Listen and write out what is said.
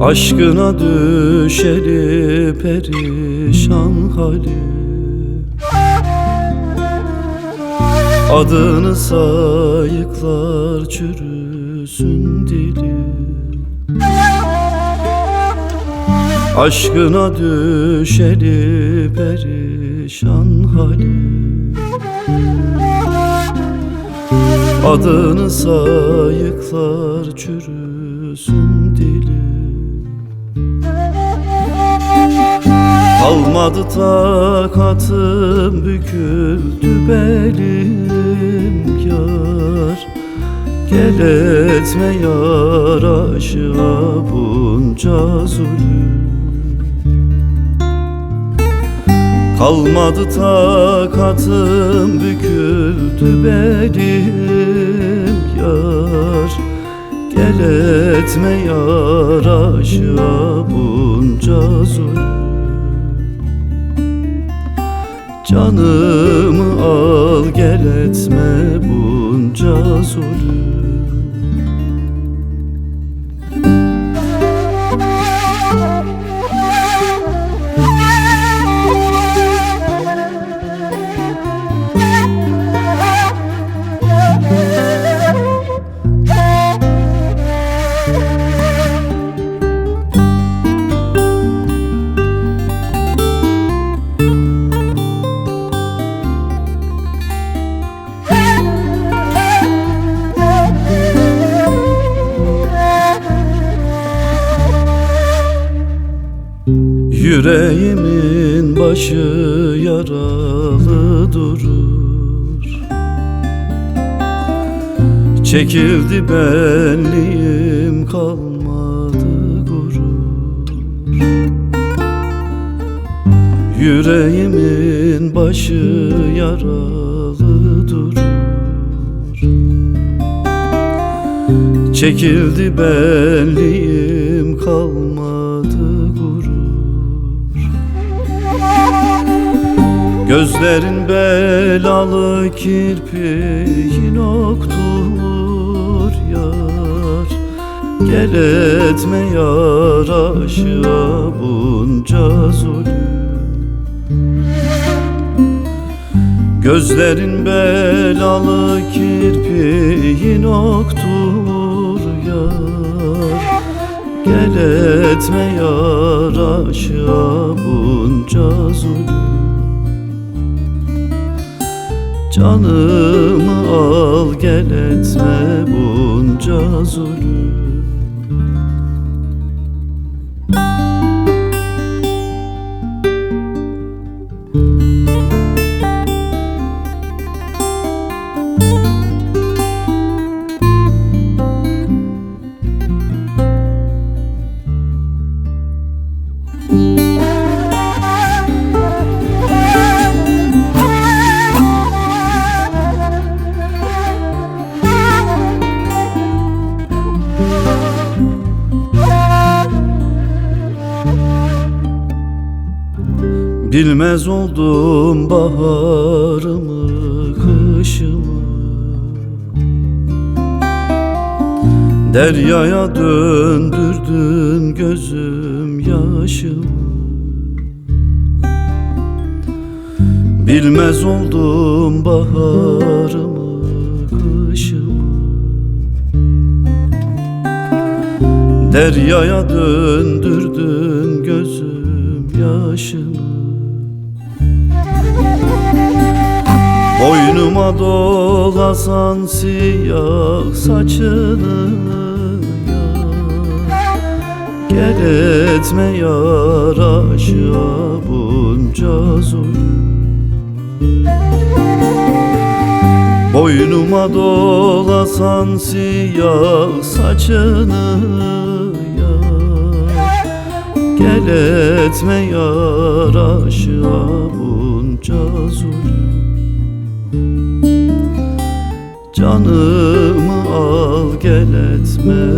Aşkına düşeli perişan halim, adını sayıklar çürüsün dilim. Aşkına düşeli perişan halim, adını sayıklar çürüsün dilim. Kalmadı takatım, büküldü belim yar. Gel etme yar aşığa bunca zulüm. Kalmadı takatım, büküldü belim yar. Gel etme yar aşığa bunca zulüm. Canımı al gel etme bunca zulüm. Yüreğimin başı yaralı durur, çekildi benliğim kalmadı gurur. Yüreğimin başı yaralı durur, çekildi benliğim kalmadı gurur. Gözlerin belalı, kirpiğin oktur yar. Gel etme yar aşığa bunca zulüm. Gözlerin belalı, kirpiğin oktur yar. Gel etme yar aşığa bunca zulüm. Canımı al gel etme bunca zulüm. Bilmez oldum baharımı, kışımı. Deryaya döndürdün gözüm yaşımı. Bilmez oldum baharımı, kışımı. Deryaya döndürdün gözüm yaşımı. Boynuma dolasan siyah saçını yar. Gel etme yar aşığa bunca zulüm. Boynuma dolasan siyah saçını yar. Gel etme yar aşığa bunca zulüm. Canımı al gel etme